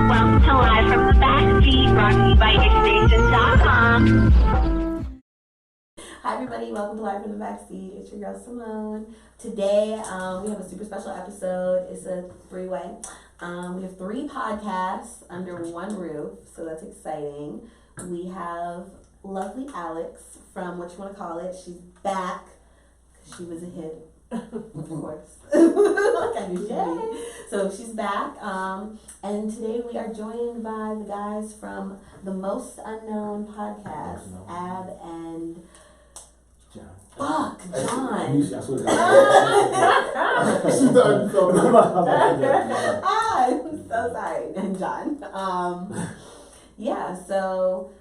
welcome to Live from the Backseat, brought to you by NixStation.com. Hi everybody, welcome to Live from the Backseat. It's your girl Simone. Today we have a super special episode. It's a three-way. We have 3 podcasts under one roof, so that's exciting. We have lovely Alex from What You Want to Call It. She's back. She was a hit, of course. So she's back. And today we are joined by the guys from the Most Unknown podcast, Ab and John. Fuck, John. I'm so sorry. And John. Yeah, so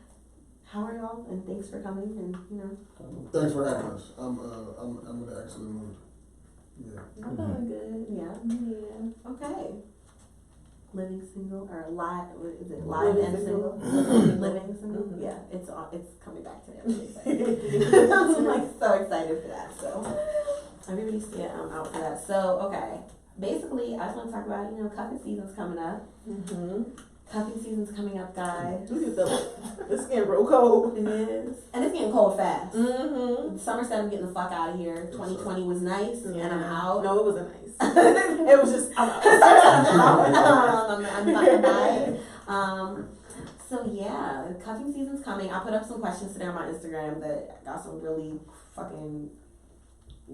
how are y'all? And thanks for coming and Thanks for having us. I'm in an excellent mood. Yeah. I'm feeling good. Yeah. Okay. Living single or live? Is it live and single? Living single. Yeah. It's coming back today. I'm really excited. I'm like so excited for that. So everybody's out for that. So okay. Basically, I just want to talk about cuffing season's coming up. Cuffing season's coming up, guys. It's getting real cold. It is. And it's getting cold fast. Summer said I'm getting the fuck out of here. 2020 was nice, and I'm out. No, it wasn't nice. It was just, I'm out. I'm fucking bye. So yeah, cuffing season's coming. I put up some questions today on my Instagram that got some really fucking...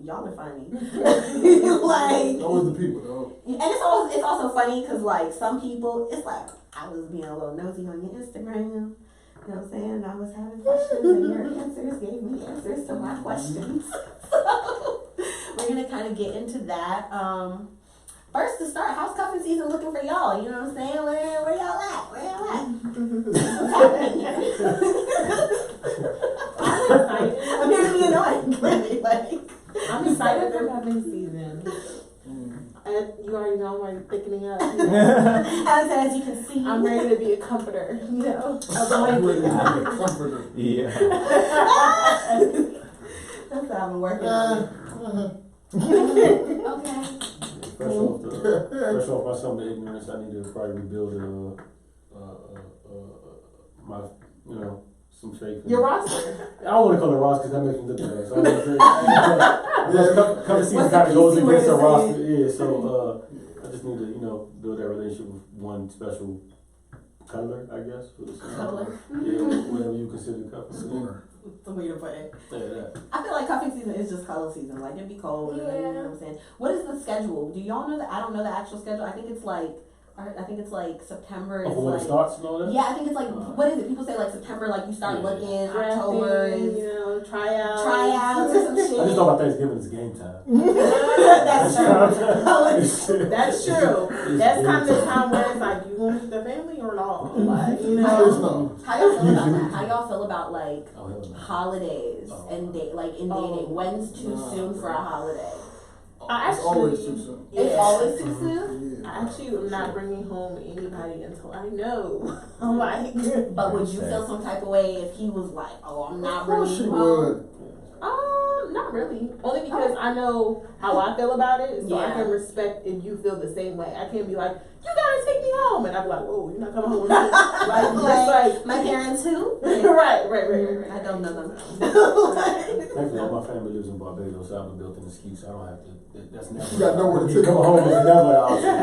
Y'all are funny. Like Always the people, though. And it's also funny because like some people, it's like I was being a little nosy on your Instagram. You know what I'm saying? I was having questions and your answers gave me answers to my questions. So we're gonna kind of get into that. First to start, how's cuffing season looking for y'all? You know what I'm saying? Where y'all at? Where y'all at? I'm here to be annoying. Like I'm excited for cuffing season. And you already know I'm already thickening up. As you can see, I'm ready to be a comforter, I'm ready to be a comforter. Yeah. That's how I've been working on. Okay. Fresh off my summer ignorance, I need to probably rebuild my some faith. Your roster. I don't want to call it roster because that makes me look bad. So I'm gonna say, couple seasons kind of goes against a roster. Yeah, so I just need to build that relationship with one special color, I guess. Color. Yeah, whatever you consider color. That's the way to put it. Yeah, that. I feel like cuffing season is just color season. Like it'd be cold. You know what I'm saying? What is the schedule? Do y'all know that? I don't know the actual schedule. I think it's like September. Oh, when it starts and all that? Yeah, I think it's like, what is it? People say like September, like you start looking, October is... Tryouts or some shit. I just know about Thanksgiving is game time. That's true. That's true. That's kind of the time where it's like, you want to meet the family or not? Like, How y'all feel about that? How y'all feel about like holidays and dating? When's too soon for a holiday? It's always too soon. It's always too soon? Yeah. I actually am not bringing home anybody until I know. I'm like, but would you feel some type of way if he was like, "Oh, I'm not bringing you home"? Would. Not really. Only because I know how I feel about it, so I Yeah. can respect if you feel the same way. I can't be like, "You gotta take me home," and I'd be like, "Whoa, you're not coming home with me." like my parents who? right. I don't know them. Thankfully, all my family lives in Barbados, so I have a built-in excuse. I don't have to. That's never. You got nowhere to take come home. Is never an option.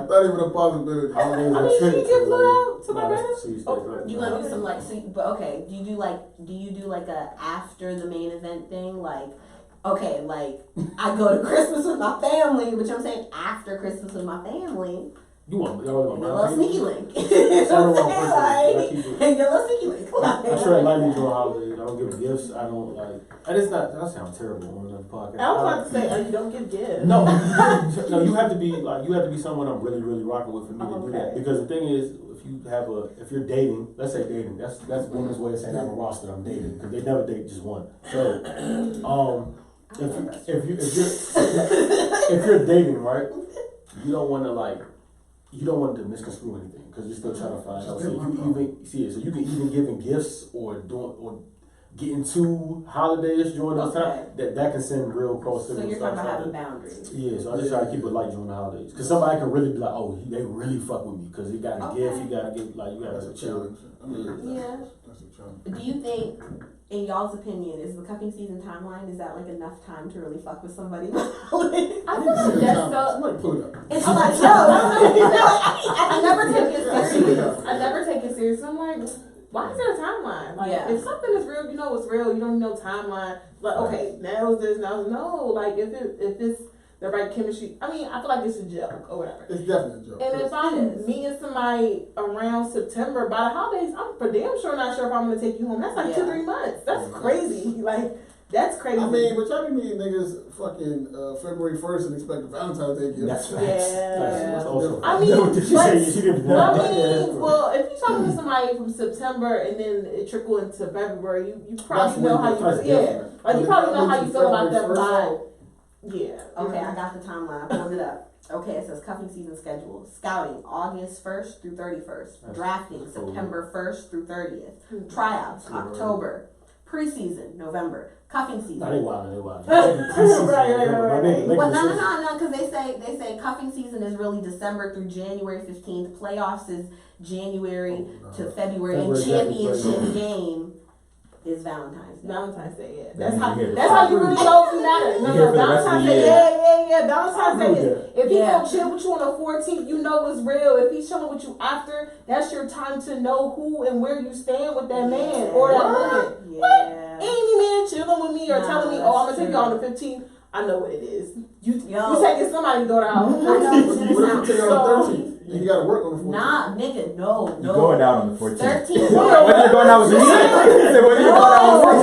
Not even a possibility. I mean, she get flew out to Barbados. You gonna do some but okay. Do you do like a after the main event thing? Like, okay, like I go to Christmas with my family, but you know what I'm saying? After Christmas with my family. You want your little sneaky link. Your little sneaky link. I try to like me during holidays. I don't give gifts. I don't like. And it's not. That sounds terrible on another podcast. I was about to say, you don't give gifts. No, no. You have to be someone I'm really, really rocking with for me to do that. Because the thing is, if you're dating, let's say dating, that's women's way of saying I have a roster I'm dating because they never date just one. So, if you're dating, right, you don't want to misconstrue anything because you're still trying to find out. So you can even giving gifts or getting too holidayish during those Okay. times, that can send real cross So signals. you're talking stuff about like having that. boundaries. Yeah, so I just try to keep it light during the holidays. Cause somebody can really be like, oh, they really fuck with me. Cause he got a Okay. gift, he gotta get, like, you That's gotta a chill. challenge. I mean, Yeah. that's a challenge. Do you think, in y'all's opinion, is the cuffing season timeline, is that like enough time to really fuck with somebody? I feel like Somebody that's so. Somebody pull it up. It's like, I never take it That's serious. it. I never take it serious. I'm like, why is there a timeline? Like, Yeah. if something is real, you know it's real. You don't need no timeline. Like, okay, now it's this, now it's no. Like, if it's the right chemistry, I mean, I feel like it's a joke or whatever. It's definitely a joke. And if I'm meeting somebody around September, by the holidays, I'm for damn sure not sure if I'm gonna take you home. That's like Yeah. 2-3 months. That's crazy. Like, that's crazy. I mean, but y'all be meeting niggas fucking February 1st and expect a Valentine's Day gift. That's facts. Yeah. That's also I mean, no, did she but- say she didn't I want mean, well, if you're talking to somebody from September and then it trickle into February, you probably know how you That's feel. Yeah, different. like you probably know how you feel about them February by. 1st, Yeah. okay, I got the timeline, I pulled it up. Okay, it says cuffing season schedule. Scouting, August 1st through 31st. That's Drafting, cool. September 1st through 30th. Hmm. Tryouts, Yeah. October. Preseason, November. Cuffing season. Nah, they wild. Right. Well, no, because they say cuffing season is really December through January 15th. Playoffs is January to February, and February, championship game is Valentine's Day. Valentine's Day, yeah. Then you That's hear how the you really know if you matter. You hear for the rest of Valentine's the Day, year. yeah. Valentine's Day is, if he Yeah. gonna chill with you on the 14th, you know it's real. If he's chilling with you after, that's your time to know who and where you stand with that man or that woman. Yeah. Any man chilling with me or Nah, telling me, oh, I'm gonna that's take you true. on the 15th, I know what it is. You Yo. taking somebody's daughter out. I know, What it's if you take it So- on the 13th? And you gotta work on the 14th. Nah, nigga, no. You going out on the 14th. 13th. When you going out with me? When you going out with me?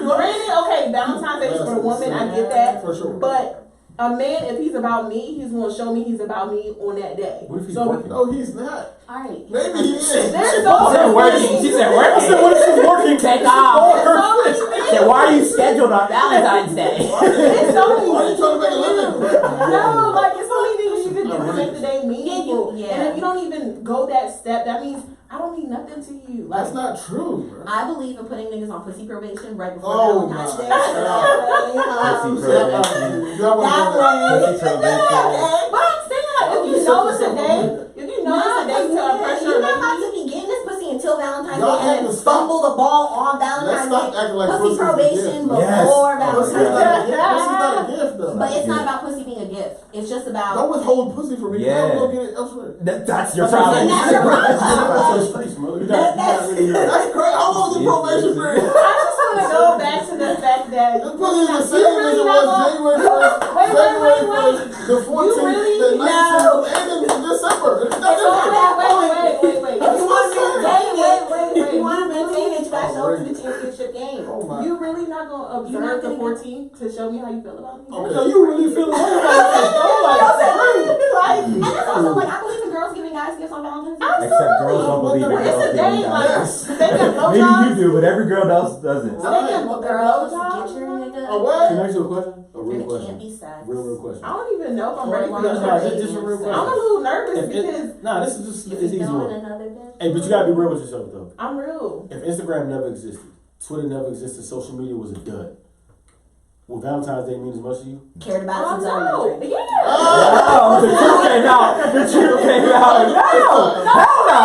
Granted, okay, Valentine's Day is for the woman, I get that. For sure. But a man, if he's about me, he's gonna show me he's about me on that day. What if he's So- working? No, he's not. Alright. Maybe he is. There's She so said working. She said working. What if she's working? Take There's off. so many She things. said, why are you scheduled on Valentine's Day? It's so many Why are you things trying to make a you can living? do. No, like it's so many things you can do to Right. make the day meaningful. Yeah. And if you don't even go that step, that means I don't mean nothing to you. Like That's not true, bro. I believe in putting niggas on pussy probation right before Oh Valentine's my Day. Pussy probation. That Pussy probation. But I'm saying, like, if you know it's a day, if you know it's a day to a pressure, You're not maybe- about to be getting this pussy until Valentine's Y'all Day have and to then stop. fumble the ball on Let's Valentine's stop Day. acting like Pussy pussy's a probation gift. Yes. before Pussy is Valentine's not a Day. gift. Pussy is not a gift, though. But it's not about pussy being a gift. It's just about. Don't withhold pussy from me. Yeah. I'll go get it elsewhere. That's your And problem. that's your problem. That's crazy. How long is the probation period? I just want to go back to the fact that This pussy is the you same really as it not was gonna- January 1st, Wait, February wait. 1st, the 14th, really the 19th, know. and in December. It's not Wait, different. wait. If you want to maintain it, Wait. if you want to maintain it, you gotta show up to the championship game. Oh my. You really not gonna You're not observe the gonna- 14th to show me how you feel about me? Okay. So you really feel like And that's also like I believe in girls giving guys gifts on Valentine's Day. Except girls don't believe in But it's girls a giving day, like, guys. they get Maybe you blowjobs. do, but every girl else doesn't. Girls, blowjobs? get your nigga. A what? Can I ask you a question? A real And it can't question. be sex. Real question. I don't even know if I'm ready for Well, Nah, this. just a real question. I'm a little nervous If because it, nah, this is just If it's you easy throwing one. another bitch. Hey, but you gotta be real with yourself though. I'm real. If Instagram never existed, Twitter never existed, social media was a dud. Will Valentine's Day mean as much to you? Cared about Oh, since no. elementary. Yeah. Oh, the truth came out. The truth came out. No, hell no.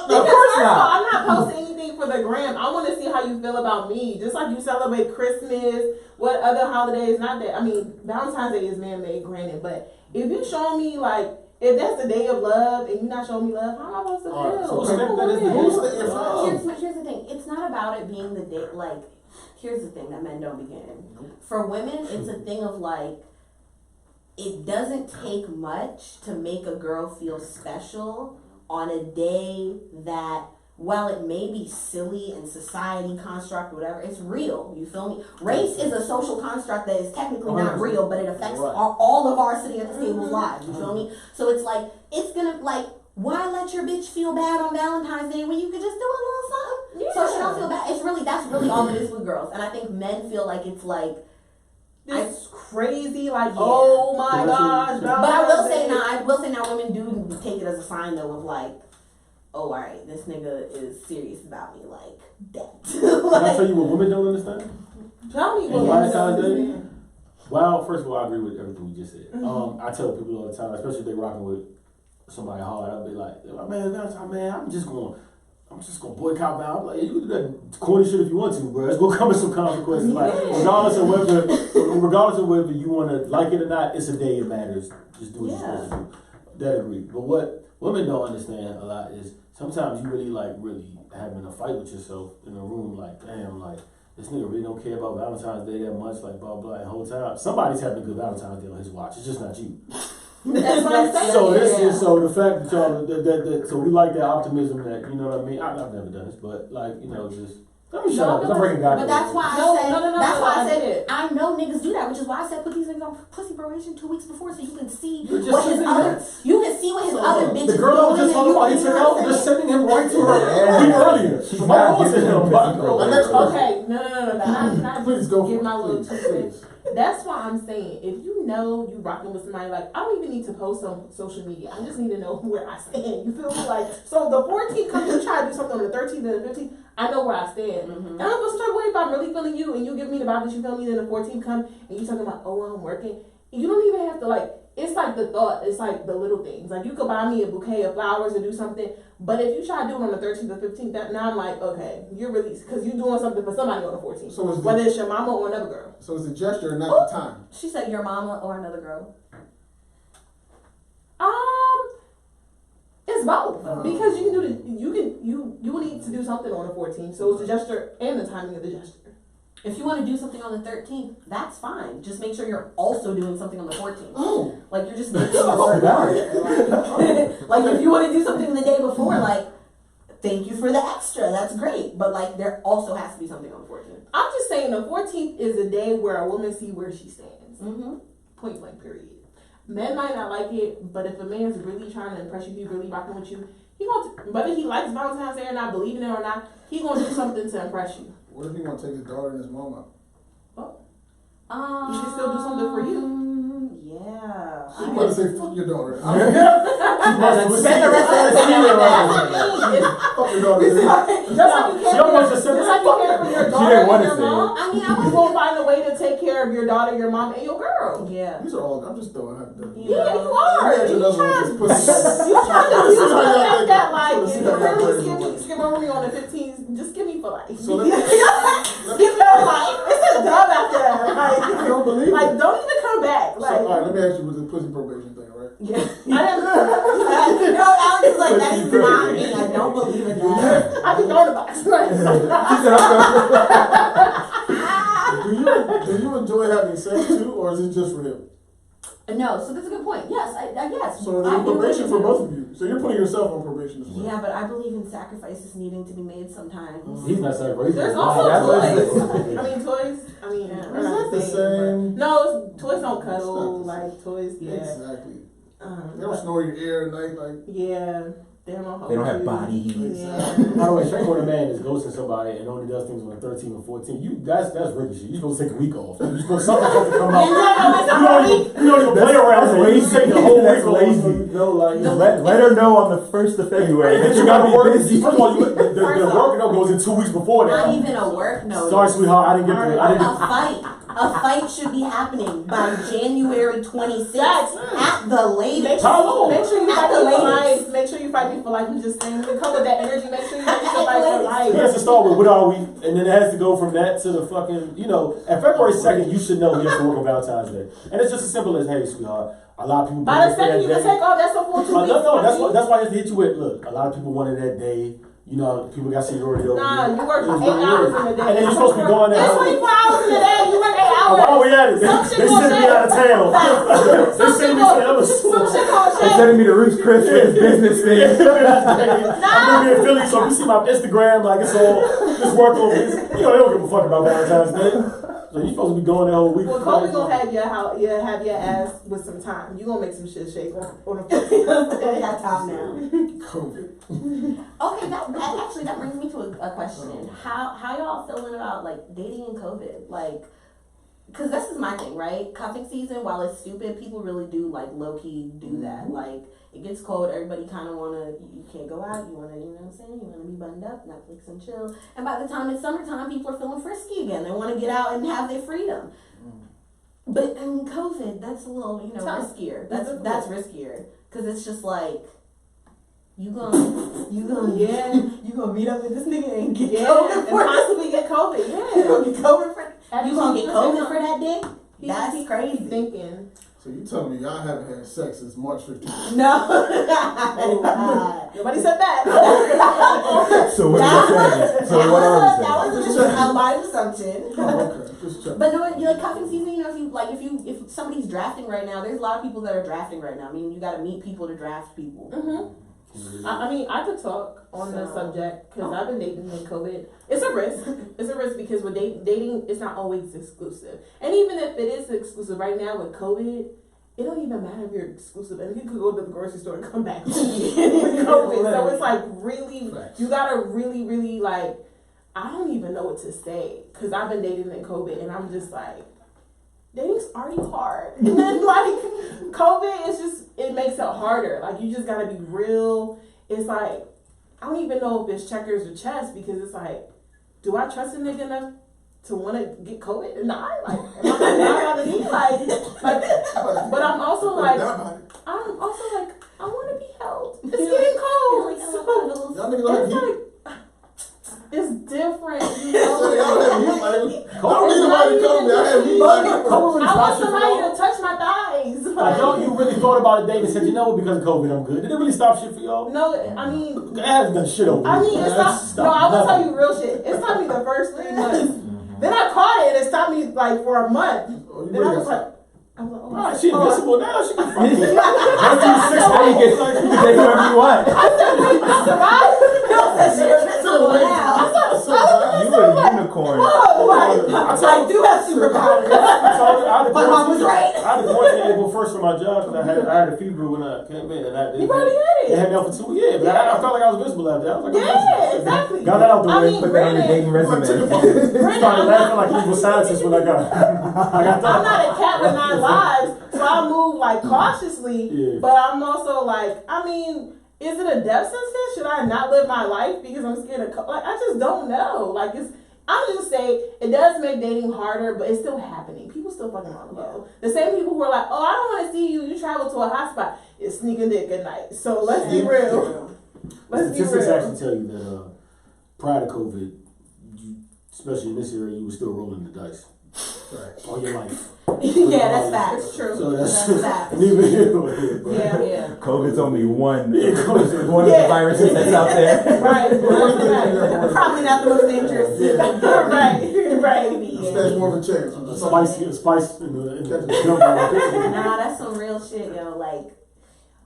Because Of course first of all, not. I'm not posting anything for the gram. I want to see how you feel about me. Just like you celebrate Christmas, what other holidays? Not that. I mean, Valentine's Day is man-made, granted, but if you show me like. If that's the day of love and you're not showing me love, how am I supposed to Alright, feel? so I'm a that is the woman. Who's the influence? Here's the thing. It's not about it being the day. Like, here's the thing that men don't begin. For women, it's a thing of like, it doesn't take much to make a girl feel special on a day that, while it may be silly and society construct, whatever, it's real. You feel me? Race is a social construct that is technically not real, but it affects Right. all of our sitting at the table's lives. You feel me? So it's like, it's gonna, like, why let your bitch feel bad on Valentine's Day when you could just do a little something? So she don't feel bad. It's really, that's really all it is with girls. And I think men feel like it's like, It's crazy, like, Yeah. oh my Yeah. gosh. but I will say now, women do take it as a sign though of like, oh, alright, this nigga is serious about me like that. Can I tell you what women don't understand? Tell me And what why women it's how don't they- understand. Well, first of all, I agree with everything you just said. Mm-hmm. I tell people all the time, especially if they rocking with somebody hard, I'll be like, man, Valentine, man, I'm just gonna boycott Val. I'm like, you can do that corny shit if you want to, bro. It's gonna come with some consequences. Like, regardless of whether you wanna like it or not, it's a day it matters. Just do what you're supposed to do. That agree. But what women don't understand a lot is sometimes you really having a fight with yourself in a room, like, damn, like, this nigga really don't care about Valentine's Day that much, like, blah, blah, and the whole time. Somebody's having a good Valentine's Day on his watch. It's just not you. That's what I'm saying. So this is, so the fact that y'all, so we like that optimism that, you know what I mean? I've never done this, but, like, you know, just, let me shut up, 'cause I'm breaking God. But that's why No, I said, no, that's why I I said, did. I know niggas do that, which is why I said put these niggas on pussy probation 2 weeks before so you can see You're just what his saying other, that. you can see what his other bitches The girl I was just doing talking about, he and took you out, know just what I'm sending him right to her Yeah. a week earlier. She's My not voice giving is him him, pussy but- probation. Next person. Okay, no. Can I Please just go for give it. my little Please, 2 cents? please. That's why I'm saying, if you know you rocking with somebody, like, I don't even need to post on social media. I just need to know where I stand. You feel me? Like, so the 14th comes, you try to do something on the 13th and the 15th, I know where I stand. And I'm supposed to talk, what if I'm really feeling you and you give me the vibe that you feel me, then the 14th come and you talking about, oh, I'm working. You don't even have to, like, it's like the thought, it's like the little things. Like, you could buy me a bouquet of flowers or do something, but if you try to do it on the 13th or 15th, that, now I'm like, okay, you're really, because you're doing something for somebody on the 14th. So is Whether it's your mama or another girl. So it's the gesture and not the time. She said your mama or another girl. It's both because you can do the you will need to do something on the 14th. So it's the gesture and the timing of the gesture. If you want to do something on the 13th, that's fine. Just make sure you're also doing something on the 14th. Oh. Like you're just making it work harder. Like if you want to do something the day before, like thank you for the extra. That's great. But like there also has to be something on the 14th. I'm just saying the 14th is a day where a woman see where she stands. Mm-hmm. Point blank. Period. Men might not like it, but if a man's really trying to impress you, he really rocking with you. He gonna whether he likes Valentine's Day or not, believing it or not, he gonna do something to impress you. What if he want to take his daughter and his mom out? He should still do something for you. Yeah. You about to say fuck your daughter. Spend the rest of the year around. Fuck your daughter. Just like you She almost just said just like you care for your She daughter didn't and wanna your say it. mom. I mean, I You was gonna find a way to take care of your daughter, your mom, and your girl. yeah. These are all. I'm just throwing out there. Yeah, you are. Imagine You another one trying just pussy. you trying to use how y'all the fact think. that like So if see you how y'all really think. skip over me on the 15th, just give me for life. So let me. Give me for life. It's a dub after that. I don't believe Like it. don't even come back. So, Like all right, let me ask you with the pussy probation thing, right? Yeah. I didn't. No, I was just like, that is not me. I don't believe in that. I be throwing the box. Like, Do you enjoy having sex too, or is it just for him? No, so that's a good point. Yes, I yes. So I there's do probation believe for in both of you. So you're putting yourself on probation as well. Yeah, but I believe in sacrifices needing to be made sometimes. He's not celebrating. there's Wow, also that's what it toys. is. I mean toys. I mean Yeah. we're not Is that the saying, same? but- No, toys don't cuddle. It's not the Like toys, yeah. Exactly. They don't snore your ear at night, like. Yeah, they don't hold They don't have you. body heat. Yeah. By the way, shame on a man is ghosting somebody and only does things on the 13th or 14th. That's rookie shit. You're supposed to take a week off. You're supposed something to come out. You don't even play around. That's with it. You lazy. take the whole That's week off. lazy. You know, like Let her know on the 1st of February that you you gotta gotta work. be busy. First of all, the work note goes in 2 weeks before that. Not even a work note. Sorry, sweetheart. I didn't get the. I didn't. A fight. A fight should be happening by January 26th Yes. at the latest. How long? Make sure you At fight the me for latest. life. Make sure you fight me for life. I'm just saying, when you come with that energy, make sure you fight me for It life. has to start with what are we, and then it has to go from that to the fucking, at February 2nd, you should know you have to work on Valentine's Day. And it's just as simple as, hey, sweetheart, a lot of people. By the for that second you can day. take off, that's a full 2 weeks. No, that's why I have to hit you with, look, a lot of people wanted that day. People got seniority over Nah, there. you work It was 8 really hours weird. in a day. And then you're supposed to be going there. It's 24 hours in a day. You work 8 hours. Why are we at it? Some They shit gon' sent me shake. out of town. They Some sent shit me to the gon' other some school. shit gon' They're shake. sending me to Ruth's Chris for his business thing. I'm gonna be in Philly, so if you see my Instagram, like it's all just work on this. They don't give a fuck about Valentine's Day. So you supposed to be going that whole week. Well, Kobe gonna have your ass with some time. You gonna make some shit shake on a We got time now. COVID. Okay, that brings me to a question. How y'all feeling about like dating in COVID? Like, because this is my thing, right? Cuffing season, while it's stupid, people really do like low key do that. Like it gets cold, everybody kind of wanna. You can't go out. You wanna, you know what I'm saying? You wanna be buttoned up, Netflix and chill. And by the time it's summertime, people are feeling frisky again. They want to get out and have their freedom. But in COVID, that's a little, you know, riskier. That's riskier because it's just like. You gonna meet up with this nigga and get COVID and possibly get COVID. You gonna get COVID for that day? He's That's crazy. Thinking. So you telling me y'all haven't had sex since March 15th? No. Nobody said that. So what are you saying? So what are you That was just a live assumption. Oh, okay. Just checking. But no, you like cuffing season. You know, if somebody's drafting right now, there's a lot of people that are drafting right now. I mean, you got to meet people to draft people. Mm-hmm. I mean, I could talk on the subject because I've been dating in COVID. It's a risk. It's a risk because with dating, it's not always exclusive. And even if it is exclusive right now with COVID, it don't even matter if you're exclusive. And you could go to the grocery store and come back with COVID. So it's like really, you gotta really, really like, I don't even know what to say because I've been dating in COVID and I'm just like, dating's already hard. And then like COVID is just, it makes it harder. Like you just gotta be real. It's like, I don't even know if it's checkers or chess because it's like, do I trust a nigga enough to want to get COVID and die? Like, am I not gonna be like, but I'm also like, I want to be held. It's getting cold. So, Y'all niggas don't have heat. it's different. You So y'all know? have heat, like, I don't need nobody to tell me I have heat. I want somebody to touch my thighs. Like, yo, you really thought about a date and said, you know what, because of COVID, I'm good. Did it really stop shit for y'all? No, I mean, It hasn't done shit over I here. mean, it's That's not. No, I will nothing. tell you real shit. It stopped me the first 3 months. Then I caught it and it stopped me like for a month. Oh, you Then I really was got like, oh, Nah, she invincible now. She can fuck me. Once you 6 now you get whoever you want. I said, wait, I survived. No, that shit is invincible now. You a unicorn. I do have superpowers. My mom was right. I had to quarantine April 1st for my job because I had a fever when I came in. And You probably had They it. had me out for 2 years, but I felt like I was visible after that. I was like, Yeah, exactly. Got that out the I way. mean, Put that on your dating resume. Started laughing like evil scientist when I got I'm not a cat with 9 lives, so I move like cautiously. Yeah. But I'm also like, I mean, is it a death sentence? Should I not live my life because I'm scared of like? I just don't know. Like it's. I'm just say it does make dating harder, but it's still happening. People still fucking on the low. The same people who are like, oh, I don't want to see you. You travel to a hotspot. It's sneaking dick at night. So let's be real. Let's be Statistics real. actually tell you that prior to COVID, especially in this area, you were still rolling the dice all your life. Yeah, that's facts. It's true. So that's facts. Yeah. COVID's only one Yeah, of the viruses that's out there. Right. Probably not the most dangerous. Right. Stand more of a chance. Spice in the jump. Nah, that's some real shit, yo. Like,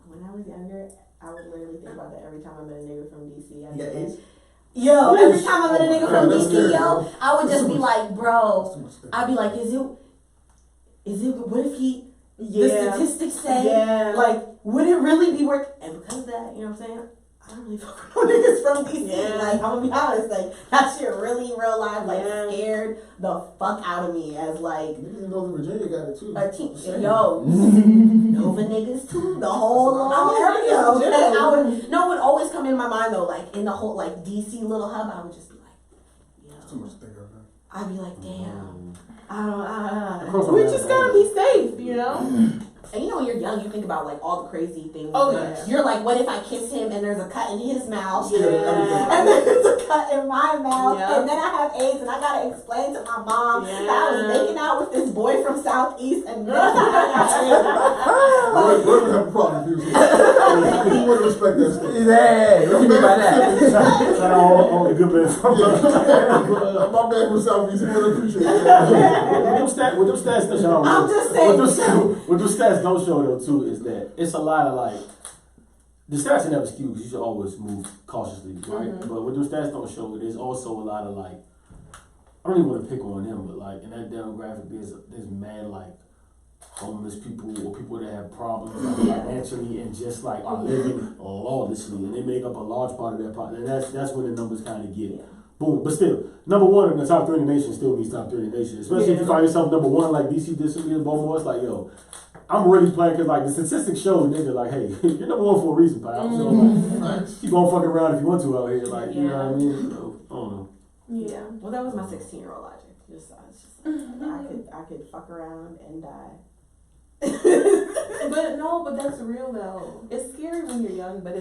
when I was younger, I would literally think about that every time I met a nigga from DC. I'd be like, yo, every time I met a nigga from DC, yo, I would just be like, bro, I'd be like, is it, what if the statistics say, like, would it really be worth, and because of that, you know what I'm saying? I don't really fuck with no niggas from DC. Like, I'm gonna be honest, like, that shit really in real life, like, scared the fuck out of me as, like, Niggas in Northern Virginia got it too. a team. Yo, Nova niggas too, the whole area. Okay? It would always come in my mind though, like, in the whole, like, DC little hub, I would just be like, Too yo. much to think of, man. I'd be like, damn. We just gotta be safe, you know? And you know when you're young, you think about like all the crazy things. Oh, Like, yeah. You're like, what if I kiss him and there's a cut in his mouth? Yeah. And then there's a cut in my mouth. Yeah. And then I have AIDS and I gotta explain to my mom that I was Yeah. making out with this boy from Southeast and I wouldn't have a problem with you. You wouldn't respect that stuff. Hey, what do you mean by that? Shout out all the good men from My man from Southeast would appreciate it. with them stats that y'all I'm just saying. What them stats don't show though too is that it's a lot of like the stats are never skewed because you should always move cautiously, right? But what them stats don't show, there's also a lot of like I don't even want to pick on them, but like in that demographic there's mad like homeless people or people that have problems like, financially and just like are living lawlessly and they make up a large part of their part and that's when the numbers kind of get boom. But still, number one in the top 3 in the nation still means top 3 in the nation. Especially if you find yourself number 1 like DC this week in Baltimore. It's like, yo, I'm really playing because like the statistics show, nigga, like, hey, you're number 1 for a reason, pal. So like, keep on fucking around if you want to out here, like, you know what I mean? So, I don't know. Yeah. Well, that was my 16-year-old logic. I could fuck around and die. But that's real though. It's scary when you're young, but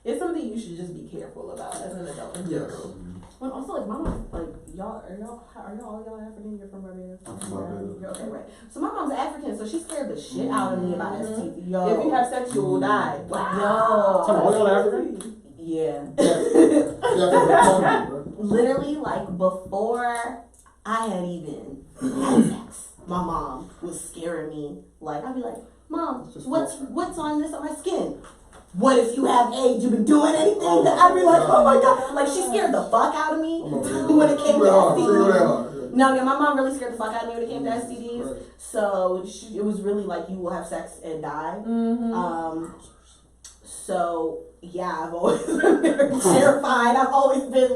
it's something you should just be careful about as an adult in general. Well, also, like, my mom, like, y'all all y'all African? You're from Barbados? I'm from Barbados. Okay, right. So my mom's African, so she scared the shit out of me about STD. Yo. If you have sex, you will die. Wow. Tell me, all y'all African? Yeah. Yeah, Literally, like, before I had even had sex, my mom was scaring me. Like, I'd be like, Mom, what's on my skin? What if you have AIDS? You been doing anything? I'd be like, oh my God. Like, she scared the fuck out of me when it came to STDs. No, yeah, my mom really scared the fuck out of me when it came to STDs. Right. So it was really like, you will have sex and die. Mm-hmm. So yeah, I've always been very terrified. I've always been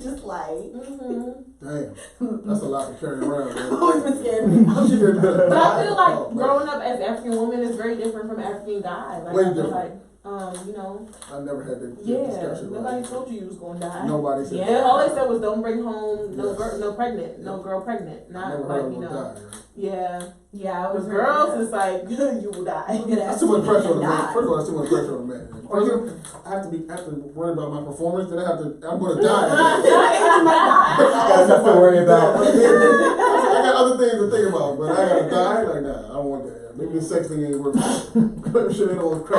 just like, damn, that's a lot to carry around. I've always been scared. But I feel like growing up as African woman is very different from African guy. Like, way I feel different. like, you know. I never had that discussion. Nobody told you was gonna die. Nobody said. Yeah, all they said was don't bring home no girl pregnant. Not like, you know. Die, yeah. Yeah, I was girls, it's like you will die. That's too much pressure on the man. First of all, that's too much pressure on the man. First, I have to worry about my performance, then I'm gonna die. That's stuff to worry about. I got other things to think about, but I gotta die. Like, nah, I don't want that. Maybe the sex thing ain't working. I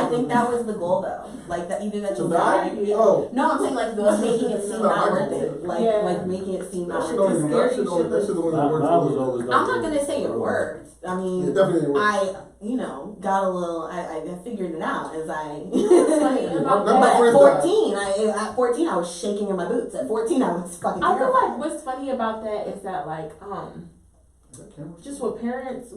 think that was the goal, though. Like that, either that you die. Oh. No, I'm saying like making it seem not worth it. Like making it seem not worth it. That shit I'm not gonna say it worked. I mean, it definitely worked. I got a little. I figured it out as I. But at 14, at 14, I was shaking in my boots. At 14, I was fucking terrified. I feel like what's funny about that is that like just with parents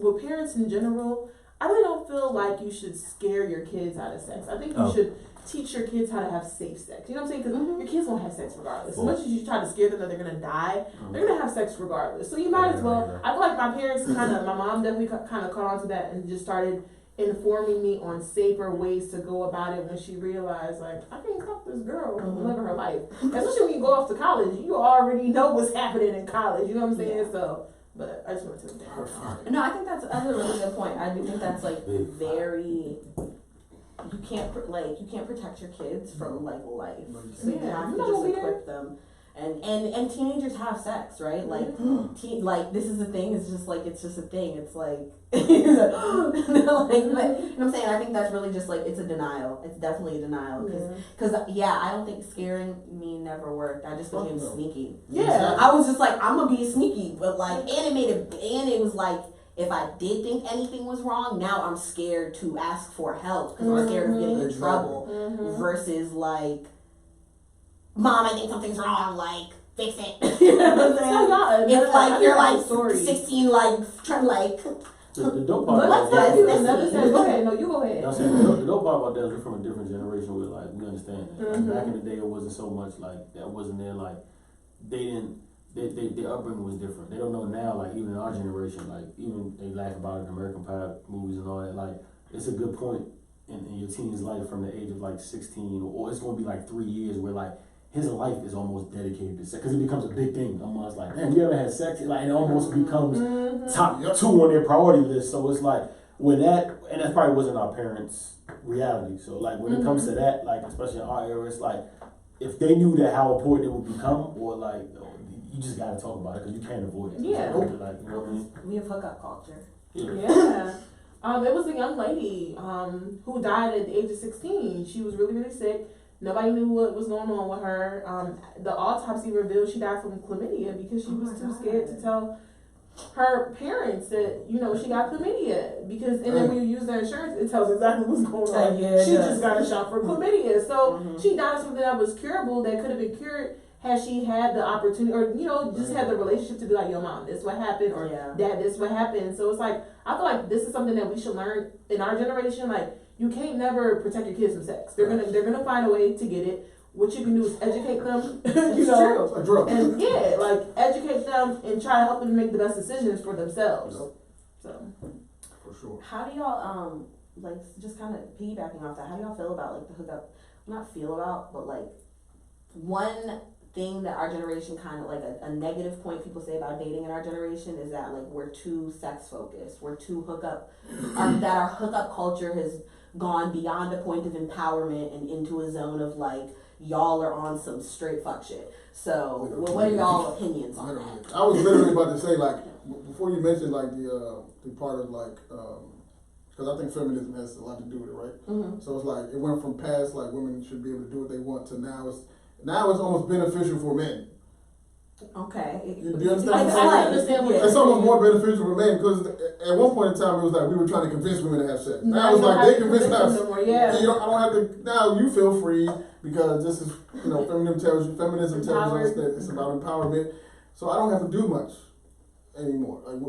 in general, I really don't feel like you should scare your kids out of sex. I think you should teach your kids how to have safe sex. You know what I'm saying? Because your kids won't have sex regardless. As much as you try to scare them that they're gonna die, they're gonna have sex regardless. So you might as well. I feel like my parents my mom definitely kind of caught on to that and just started informing me on safer ways to go about it when she realized, like, I can't fuck this girl and live her life. Especially when you go off to college, you already know what's happening in college. You know what I'm saying? So. But I just want to take that. No, I think that's a really good point. I do think that's like very. You can't protect your kids from like life, so you have to just equip them. And teenagers have sex, right? Like, like this is a thing. It's just like it's just a thing. It's like, but you know what I'm saying. I think that's really just like it's a denial. It's definitely a denial because I don't think scaring me never worked. I just became sneaky. Yeah, I was just like I'm gonna be sneaky, but like and it was like. If I did think anything was wrong, now I'm scared to ask for help because I'm scared of getting in trouble. Versus like, Mom, I think something's wrong. Like, fix it. You know what I'm saying? It's like you're like 16, like trying like. The dope part about that. Go ahead. No, you go ahead. The dope part about that is we're from a different generation where like we understand that. Like, back in the day, it wasn't so much like that wasn't there. Like they didn't. Their upbringing was different. They don't know now, like even in our generation, like even they laugh about it in American Pie movies and all that. Like it's a good point in your teen's life from the age of like 16, or it's going to be like 3 years where like his life is almost dedicated to sex because it becomes a big thing. Almost like, man, you ever had sex? Like it almost becomes top 2 on their priority list. So it's like when that, and that probably wasn't our parents' reality. So like when it comes to that, like especially in our era, it's like if they knew that how important it would become, or like. You just gotta talk about it because you can't avoid it. Yeah. Like, you know what I mean? We have hookup culture. Yeah. It was a young lady who died at the age of 16. She was really, really sick. Nobody knew what was going on with her. The autopsy revealed she died from chlamydia because she was too scared to tell her parents that, you know, she got chlamydia. Because, and then when you use their insurance, it tells exactly what's going on. She just got a shot for chlamydia. So she died of something that was curable, that could have been cured had she had the opportunity, or, you know, just had the relationship to be like, yo, Mom, this what happened, or Dad, this what happened. So it's like, I feel like this is something that we should learn in our generation. Like, you can't never protect your kids from sex. They're gonna find a way to get it. what you can do is educate them, you It's know, true. A drug. and yeah, like educate them and try to help them make the best decisions for themselves. Yep. So For sure. How do y'all like just kind of piggybacking off that? How do y'all feel about like the hookup? Not feel about, but like one thing that our generation kind of like a negative point people say about dating in our generation is that like we're too sex focused. We're too hookup. That our hookup culture has gone beyond a point of empowerment and into a zone of like y'all are on some straight fuck shit. So what are y'all opinions on that? I was literally about to say, like, before you mentioned like the part of like because I think feminism has a lot to do with it, right? Mm-hmm. So it's like it went from past like women should be able to do what they want to now it's almost beneficial for men. Okay. Do you understand? I what I'm saying? understand what Yeah. you're It's almost more beneficial for men because at one point in time it was like we were trying to convince women to have sex. Now it's like they convince us. Yeah. I don't have to. Now you feel free because this is feminism tells us that it's about empowerment. So I don't have to do much anymore. Like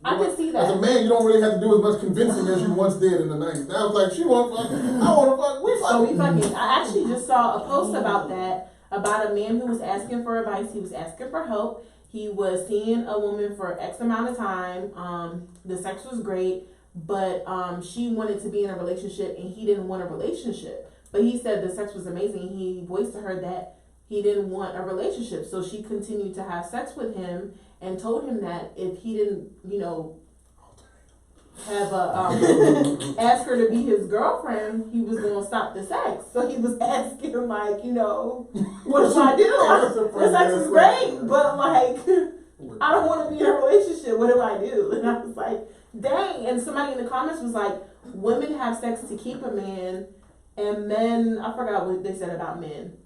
I can see that. as a man, you don't really have to do as much convincing as you once did in the 90s. Now it's like she want to fuck, I want to fuck. We So we fucking. fucking. I actually just saw a post about that. About a man who was asking for advice. He was asking for help. He was seeing a woman for X amount of time. The sex was great, but she wanted to be in a relationship and he didn't want a relationship. But he said the sex was amazing. He voiced to her that he didn't want a relationship. So she continued to have sex with him and told him that if he didn't, have a ask her to be his girlfriend, he was gonna stop the sex. So he was asking like, what do I do? The sex is great, but like I don't want to be in a relationship. What do I do? And I was like, dang. And somebody in the comments was like, women have sex to keep a man, and men, I forgot what they said about men.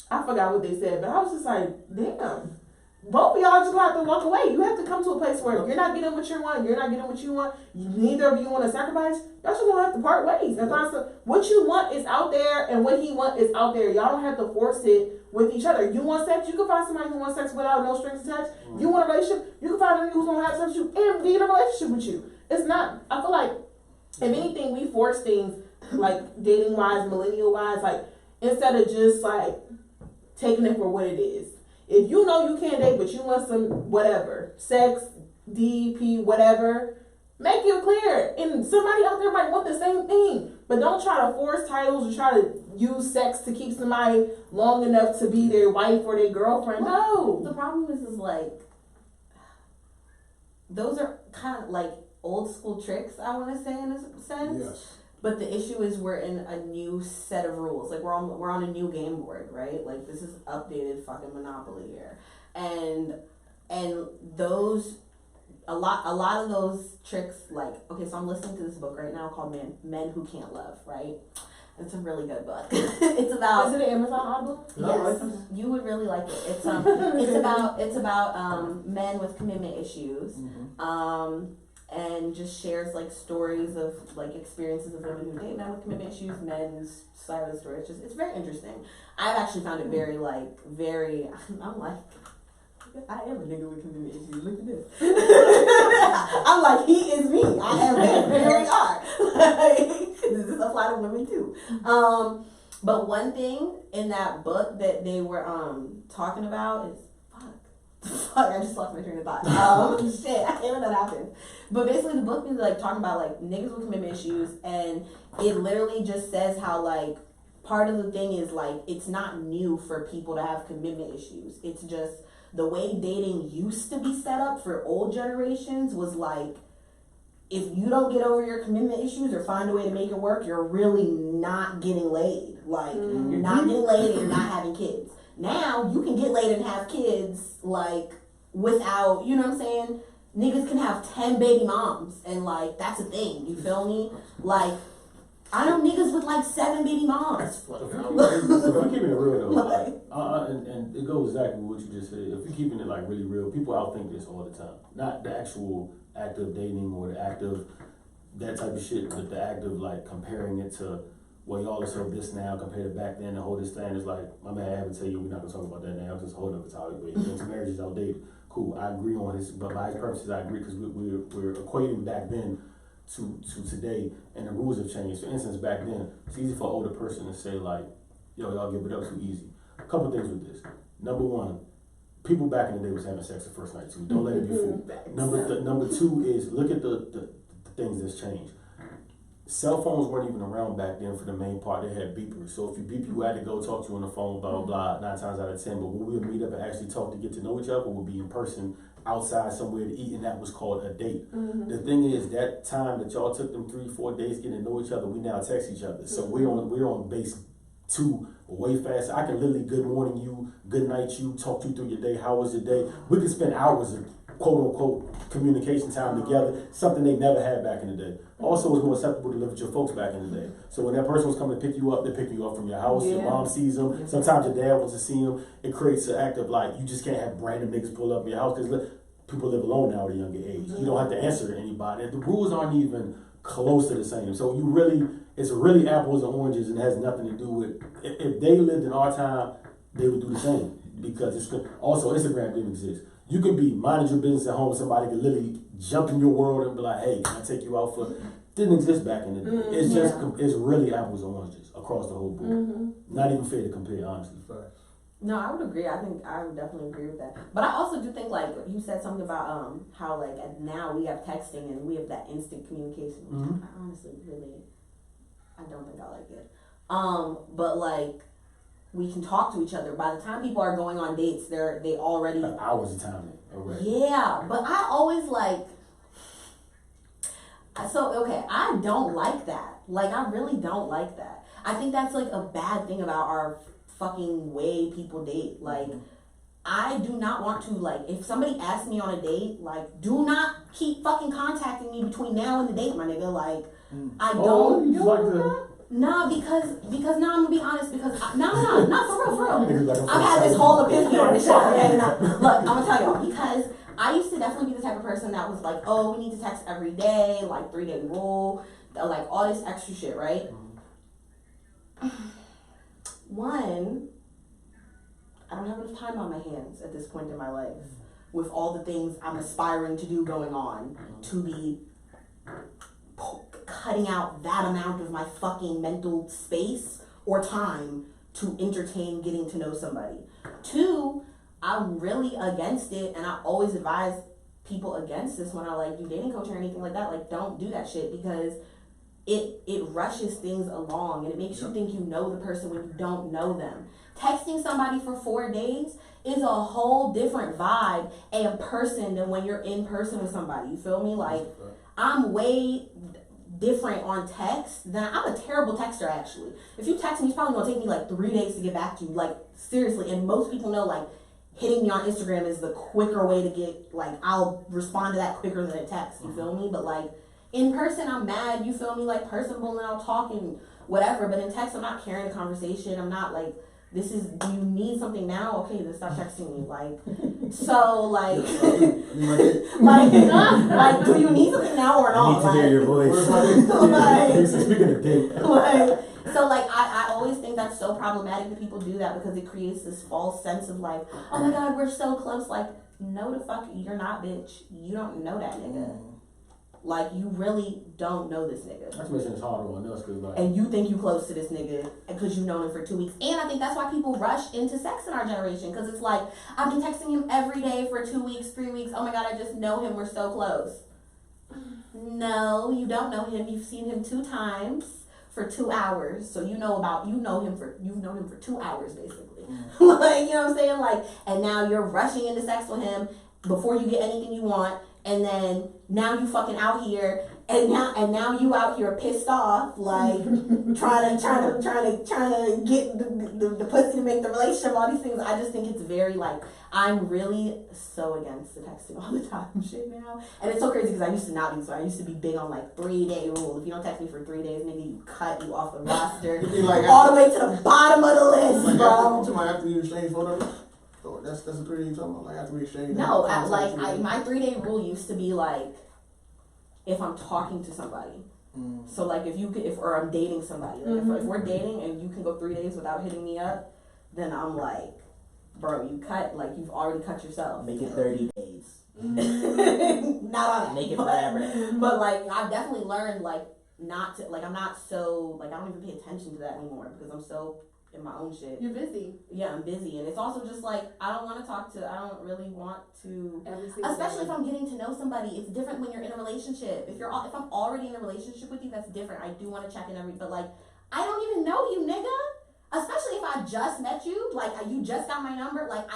I forgot what they said, but I was just like, damn. Both of y'all just gonna have to walk away. You have to come to a place where you're not getting what you want, you're not getting what you want, neither of you want to sacrifice. Y'all just gonna have to part ways. And find some, what you want is out there, and what he wants is out there. Y'all don't have to force it with each other. You want sex, you can find somebody who wants sex without no strings attached. You want a relationship, you can find a nigga who's gonna have sex with you and be in a relationship with you. It's not, I feel like, if anything, we force things, like dating wise, millennial wise, like instead of just like taking it for what it is. If you know you can't date, but you want some whatever, sex, DP, whatever, make it clear. And somebody out there might want the same thing. But don't try to force titles or try to use sex to keep somebody long enough to be their wife or their girlfriend. No. The problem is like, those are kind of like old school tricks, I want to say, in a sense. Yes. But the issue is we're in a new set of rules. Like we're on a new game board, right? Like this is updated fucking Monopoly here, and those a lot of those tricks. Like okay, so I'm listening to this book right now called Men Who Can't Love, right? It's a really good book. It's about. Is it an Amazon Audible? Yes, you would really like it. It's about men with commitment issues. Mm-hmm. And just shares like stories of like experiences of women who date men with commitment issues, men's side of the story. It's very interesting. I've actually found it very I'm like, I am a nigga with commitment issues. Look at this. I'm like, he is me. I am him. Here we are. Like, does this apply to women too? But one thing in that book that they were talking about is fuck, I just lost my train of thought. Shit, I can't let that happen. But basically the book is like talking about like niggas with commitment issues, and it literally just says how like part of the thing is like it's not new for people to have commitment issues. It's just the way dating used to be set up for old generations was like, if you don't get over your commitment issues or find a way to make it work, you're really not getting laid. Like you're not getting laid and you're not having kids. Now you can get laid and have kids like without, you know what I'm saying? Niggas can have 10 baby moms and like that's a thing. You feel me? Like I know niggas with like 7 baby moms. If we're keeping it real though, and it goes exactly what you just said. If you're keeping it like really real, people outthink this all the time. Not the actual act of dating or the act of that type of shit, but the act of like comparing it to, well, y'all are so this now compared to back then. The whole this thing is like, my man, I haven't tell you we're not gonna talk about that now. It's just a whole other topic. But into marriage is outdated. Cool, I agree on this, but by his purposes, I agree because we're equating back then to today, and the rules have changed. For instance, back then, it's easy for an older person to say like, yo, y'all give it up too easy. A couple things with this. Number one, people back in the day was having sex the first night too. Don't let it be fooled. Number two is look at the things that's changed. Cell phones weren't even around back then for the main part. They had beepers. So if you beep, you had to go talk to you on the phone, blah, blah, blah, 9 times out of 10. But when we would meet up and actually talk to get to know each other, we'd be in person outside somewhere to eat, and that was called a date. The thing is, that time that y'all took them 3-4 days getting to know each other, we now text each other. So we're on base 2 way faster. I can literally good morning you, good night you, talk you through your day, how was your day. We could spend hours of quote unquote communication time together, something they never had back in the day. Also, it was more acceptable to live with your folks back in the day. So when that person was coming to pick you up, they pick you up from your house, your mom sees them, sometimes your dad wants to see them. It creates an act of like, you just can't have random niggas pull up in your house, because people live alone now at a younger age. You don't have to answer to anybody. The rules aren't even close to the same. So it's really apples and oranges, and has nothing to do with, if they lived in our time, they would do the same, because it's also Instagram didn't exist. You could be minding your business at home, somebody could literally jump in your world and be like, hey, can I take you out for, didn't exist back in the day. It's just, it's really apples and oranges across the whole board. Not even fair to compare, honestly. No, I would agree. I think I would definitely agree with that. But I also do think, like, you said something about how, like, now we have texting and we have that instant communication. Which I honestly I don't think I like it. But like, we can talk to each other. By the time people are going on dates, they already hours of time already. Yeah, but I always like. So okay, I don't like that. Like, I really don't like that. I think that's like a bad thing about our fucking way people date. Like, I do not want to, like, if somebody asks me on a date, like, do not keep fucking contacting me between now and the date, my nigga. Like, I don't. You just like to. Nah, because nah, I'm gonna be honest, because not for real. I've had this whole epiphany on this show. Okay, look, I'm gonna tell y'all, because I used to definitely be the type of person that was like, oh, we need to text every day, like 3-day rule, like all this extra shit, right? One, I don't have enough time on my hands at this point in my life with all the things I'm aspiring to do going on to be cutting out that amount of my fucking mental space or time to entertain getting to know somebody. Two, I'm really against it, and I always advise people against this when I like do dating coaching or anything like that. Like, don't do that shit, because it rushes things along and it makes you think you know the person when you don't know them. Texting somebody for 4 days is a whole different vibe and person than when you're in person with somebody. You feel me? Like, I'm way different on text than I'm a terrible texter, actually. If you text me, it's probably gonna take me like 3 days to get back to you. Like, seriously. And most people know, like, hitting me on Instagram is the quicker way to get, like, I'll respond to that quicker than a text. You feel me? But like, in person, I'm mad. You feel me? Like, personable, and I'll talk and whatever. But in text, I'm not carrying a conversation. I'm not like, do you need something now? Okay, then stop texting me. Like, so, like, like, do you need something now or not? I need to hear your voice. Speaking of date. So, like, I always think that's so problematic that people do that, because it creates this false sense of like, oh my God, we're so close. Like, no, the fuck, you're not, bitch. You don't know that nigga. Like, you really don't know this nigga. That's making it harder on us, cause like. And you think you close to this nigga because you've known him for 2 weeks. And I think that's why people rush into sex in our generation, because it's like, I've been texting him every day for 2 weeks, 3 weeks. Oh my God, I just know him. We're so close. No, you don't know him. You've seen him 2 times for 2 hours. So you've known him for 2 hours, basically. Like, you know what I'm saying? Like, and now you're rushing into sex with him before you get anything you want. And then now you fucking out here, and now you out here pissed off, like trying to get the pussy to make the relationship, all these things. I just think it's very, like, I'm really so against the texting all the time shit now. And it's so crazy, because I used to not be. So I used to be big on, like, 3-day rule. If you don't text me for 3 days, nigga, you cut you off the roster, like, all the way to the bottom of the list, like, bro. After you exchange photos. So that's a 3 day you talking about, like, after we exchange. No, my 3-day rule used to be like, if I'm talking to somebody. So like, or I'm dating somebody. Like, if we're dating and you can go 3 days without hitting me up, then I'm like, bro, you've already cut yourself. Make it 30 days. Not on it. Make it forever. But like, I've definitely learned, like, not to, like, I'm not so, like, I don't even pay attention to that anymore, because I'm so in my own shit. You're busy. Yeah, I'm busy, and it's also just like I don't really want to. Especially if I'm getting to know somebody, it's different when you're in a relationship. If I'm already in a relationship with you, that's different. I do want to check in but like, I don't even know you, nigga. Especially if I just met you, like you just got my number. Like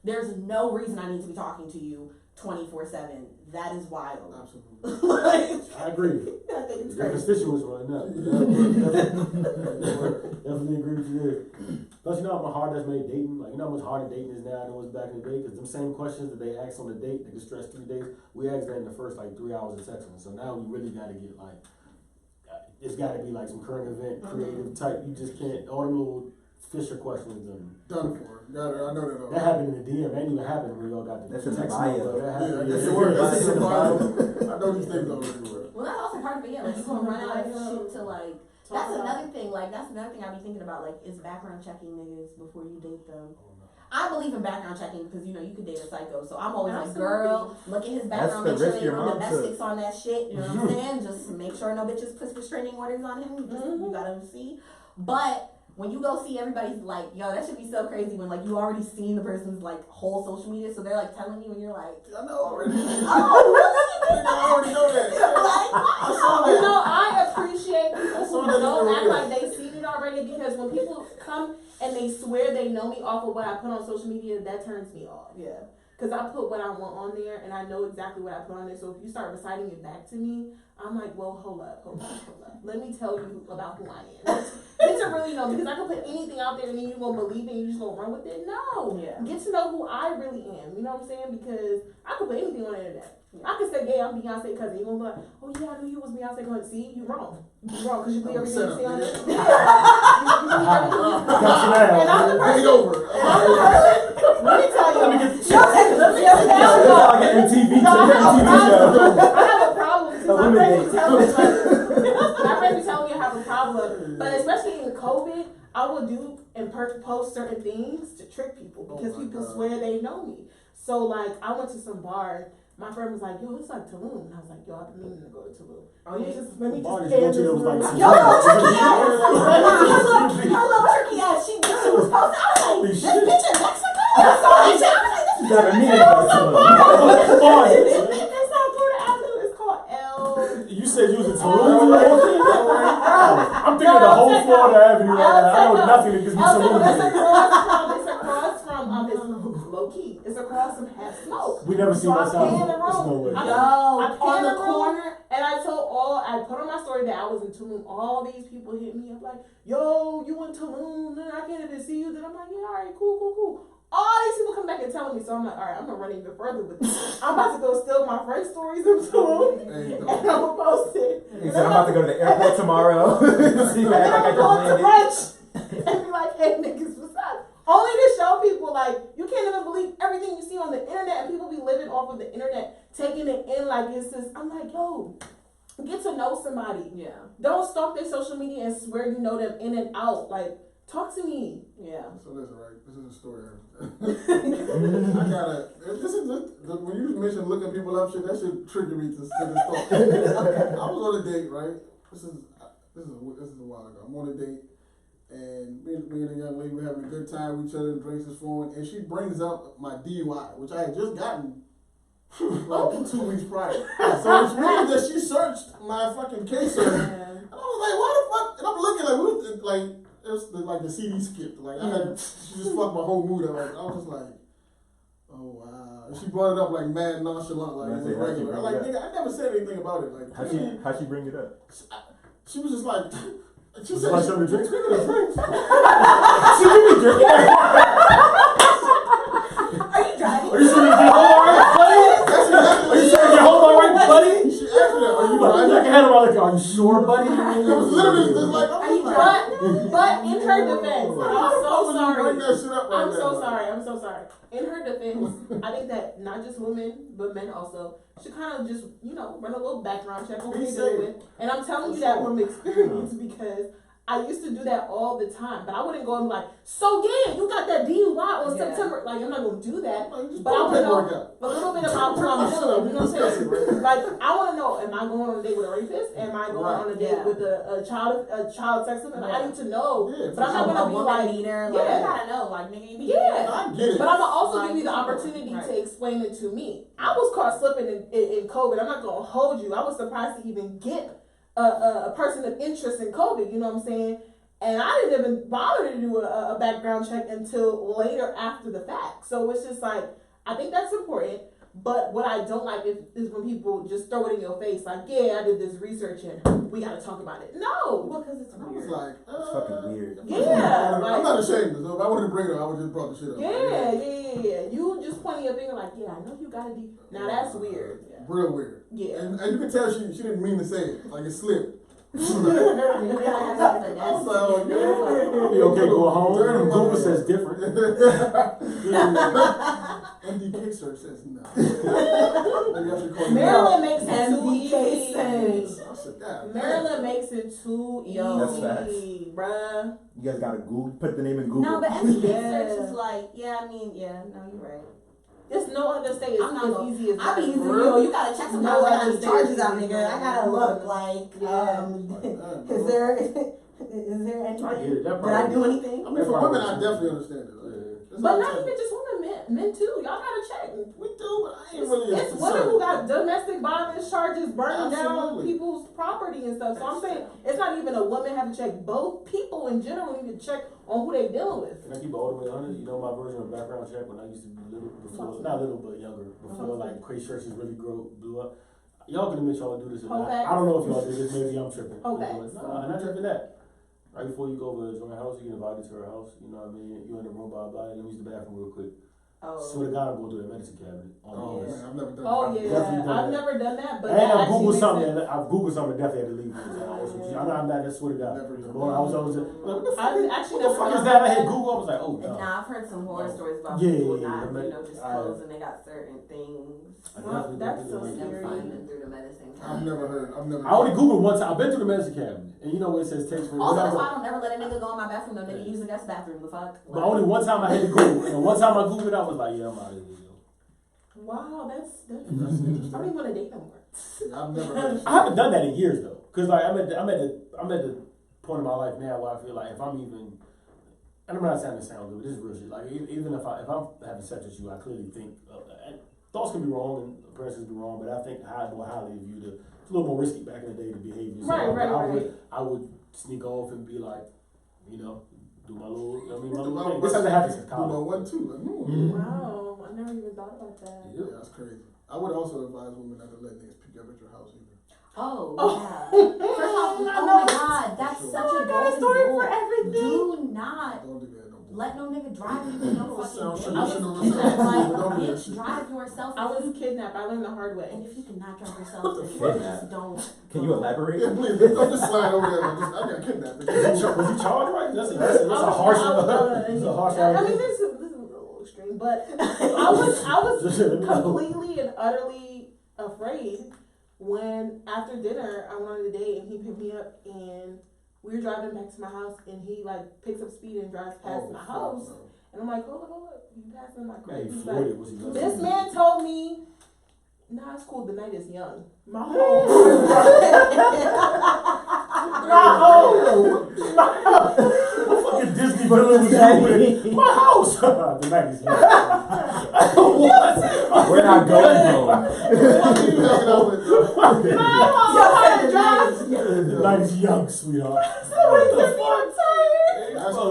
there's no reason I need to be talking to you 24/7. That is wild. Absolutely. Like, I agree. I think it's Your crazy. constituents right now. Definitely agree with you there. Plus, you know how hard that's made dating? Like, you know how much harder dating is now than it was back in the day? Because them same questions that they asked on the date, they could stress 3 days, we asked that in the first, 3 hours of texting. So now we really got to get, it's got to be, some current event, creative type. You just can't, all them little Fisher questions Done for. Got it. I know that. That happened in the DM. That even happened when y'all got the That's in the text bio. number. That happened. That's the word. That's in the bio. I know these things don't everywhere. Well, that's also part of it. Yeah, like you gonna run out of shit to like. That's Talk about- another thing. Like that's another thing I be thinking about. Like, is background checking niggas before you date them. I believe in background checking because you could date a psycho. So I'm always like, girl, look at his background, the make sure risk there your ain't no mom domestics on that shit. You know what I'm saying? Just make sure no bitches put restraining orders on him. You gotta see. But when you go see everybody's like, yo, that should be so crazy when you already seen the person's whole social media, so they're telling you and you're like, I know already. oh really? I already know that. I saw that. I appreciate people saw who that don't in act real. like they seen it already, because when people come and they swear they know me off of what I put on social media, that turns me off. Yeah. Because I put what I want on there, and I know exactly what I put on there. So if you start reciting it back to me, I'm like, well, hold up. Let me tell you about who I am. Get to really know, because I can put anything out there and then you're going to believe it and you're just going to run with it. No. Yeah. Get to know who I really am. You know what I'm saying? Because I could put anything on the internet. I could say, yeah, I'm Beyonce cousin. You're going to be like, oh yeah, I knew you was Beyonce cousin. See, you're wrong. You're wrong, because you believe everything you see on there. And I'm the person. Let me tell you. Like an MTV show. I have a problem because my friends be telling me I have a problem. But especially in COVID, I will do and post certain things to trick people because people swear they know me. So I went to some bar. My friend was like, yo, it's like Tulum. And I was like, yo, I've been meaning to go to Tulum. Let me just end this. Yo, her little turkey ass, she was posting. I was like, this bitch in Mexico? I saw that shit. I was like, this is It's not Florida Avenue. It's called You said you was in Tulum? I'm thinking of the whole Florida Avenue right now. I know nothing that gives me Tulum. It's across from it's low key. It's across from Half Smoke. We never seen that side. I There's no way. on the corner. And I put on my story that I was in Tulum. All these people hit me up like, yo, you in Tulum? Then I can't even see you. Then I'm like, yeah, all right, cool. All these people come back and tell me, so I'm like, all right, I'm gonna run even further with this. I'm about to go steal my friend's stories of Tulum, and I'm gonna post it. He said, I'm about to go to the airport tomorrow. See And then I'm going to brunch and be like, hey, niggas, what's up? Only to show people, you can't even believe everything you see on the internet, and people be living off of the internet, taking it in like it's this. I'm like, yo, get to know somebody. Yeah. Don't stalk their social media and swear you know them in and out. Talk to me. Yeah. So listen, right? This is a story. When you mentioned looking people up, shit, that shit triggered me to this thought. I was on a date, right? This is a while ago. I'm on a date, and me and a young lady were having a good time with each other. The drinks is flowing, and she brings up my DUI, which I had just gotten 2 weeks prior. So it's weird that she searched my fucking case, and I was like, "Why the fuck?" And I'm looking it was the CD skipped. She just fucked my whole mood up. I was just like, oh wow. And she brought it up mad nonchalant, it was regular. I'm like, nigga, I never said anything about it. How'd she bring it up? She was just like, she Was said, it like something to drink? speaking of drinks, She could be drinking. Are you driving? Are you sure you get home alright, buddy? that's exactly Are you sure you get home alright, buddy? She asked me that. Are you Like, driving? I had about are you sure, buddy? It was literally just like, But in her defense, I'm so sorry. Bring that shit up right I'm now. so sorry. In her defense, I think that not just women, but men also should kind of just, run a little background check on who they deal with. And I'm telling you that from experience because I used to do that all the time, but I wouldn't go and be like, so yeah, you got that DUI on September. Like, I'm not gonna do that. But I want to know a little bit about who I'm dealing with. You know what I'm saying? Like, I want to know, am I going on a date with a rapist? Am I going on a date with a child sex offender? I need to know. But I'm not gonna be like, leader. Yeah. You gotta know, like, nigga, you be I get it. But I'm gonna also Like, give you the opportunity right. to explain it to me. I was caught slipping in COVID. I'm not gonna hold you. I was surprised to even get a person of interest in COVID. You know what I'm saying? And I didn't even bother to do a background check until later after the fact. So it's just like, I think that's important. But what I don't like is when people just throw it in your face, like, yeah, I did this research and we gotta talk about it. No, because it's I was weird. like, It's fucking weird. Yeah, I'm like- not ashamed. So if I wanted to bring it up, I would just brought the shit up. yeah. You just pointing your finger like, yeah, I know you gotta be. Now that's weird. Real weird. Yeah. And you can tell she didn't mean to say it. Like it slipped. You gotta have something I was that's like, oh, yeah. You okay going home? Google says different. MDK search says no. Maybe I should call you Maryland makes it too MDK easy. I said, God, Maryland makes it too easy, That's facts. bruh. You guys gotta Google, put the name in Google. No, but MDK Yeah. search is like, yeah, I mean, yeah, no, you're right. There's no other state is I'm not as gonna- easy as I be that. using you gotta check sometimes. No I got other these state charges is out, easy. nigga. I gotta look like, Yeah. is there anything? I get it. That Did I part- do anything? I mean, for women, I definitely understand it. Like, But not even just women, men too. Y'all gotta check. We do, but I ain't really. It's women who got domestic violence charges, burning down Absolutely. people's property and stuff. So I'm saying it's not even a woman having to check. Both people in general need to check on who they dealing with. Can I keep it all the way 100? You know my version of background check when I used to be little, before, not little, but younger, before like crazy churches really blew up. Y'all can admit y'all do this or not. I don't know if y'all do this, maybe I'm tripping. Okay. No, I'm not tripping that. Right before you go over to join a house, you get invited to her house, you know what I mean? You're in the room, blah, blah, let me use the bathroom real quick. Swear to God, I'm going through the medicine cabinet on Oh, the man, I've never done Oh that. yeah, definitely done I've that. never done that, but And that I've actually Googled makes something, sense. and I've Googled something that definitely had to leave me. I'm not, I swear to God. Never done Boy, I was like, what the fuck? I've actually What the never fuck done is that? I that. had Google, I was like, oh, no. Nah, I've heard some horror stories about Yeah, people yeah, not, yeah, disclosing they got certain things. I definitely that's did so that. And them scary. finding through the medicine I've never heard. I only Googled one time. I've been through the medicine cabinet, and you know what it says takes for Also, that's whatever. why I don't never let a nigga go in my bathroom. No nigga use the guest bathroom. The fuck. But only one time I had to Google, and one time I Googled, I was like, yeah, I'm out of here. Yo. Wow, that's I don't even want to date no more. I've never heard. I haven't done that in years though, cause like I'm at the point in my life now where I feel like if I'm even, and I'm not saying this sound good, but this is real shit. Like even if I'm having sex with you, I clearly think thoughts can be wrong and appearances can be wrong, but I think more highly of you. It's a little more risky back in the day to behave yourself. Right. I would sneak off and be like, you know, do my little. I mean, my Do little my thing. This hasn't happened since Do my college. one too. Like, Wow, I never even thought about that. Yeah, that's crazy. I would also advise women not to let niggas pick up at your house either. Oh, yeah. First off, oh my God, that's such a golden story rule. for everything. Do not Don't do that. Don't do that. let no nigga drive you to no Sounds fucking traditional. date. Like, Don't do that bitch, shit. drive yourself. I was kidnapped. I learned the hard way. And if you cannot drive yourself, then Kidnapped? just don't. Can you elaborate? Yeah, please, don't just slide over there. I got kidnapped. Was he charged right? That's a harsh. That's a harsh. I mean, this is a little extreme, but I was completely and utterly afraid when after dinner I went on a date and he picked me up and we were driving back to my house and he like picks up speed and drives past my house and I'm like, hold up, you passing my car? He's like, this man told me, nah, it's cool, the night is young. My whole fucking Disney villain was doing my house. The night is young. What? We're not going home. The night is young, sweetheart. That's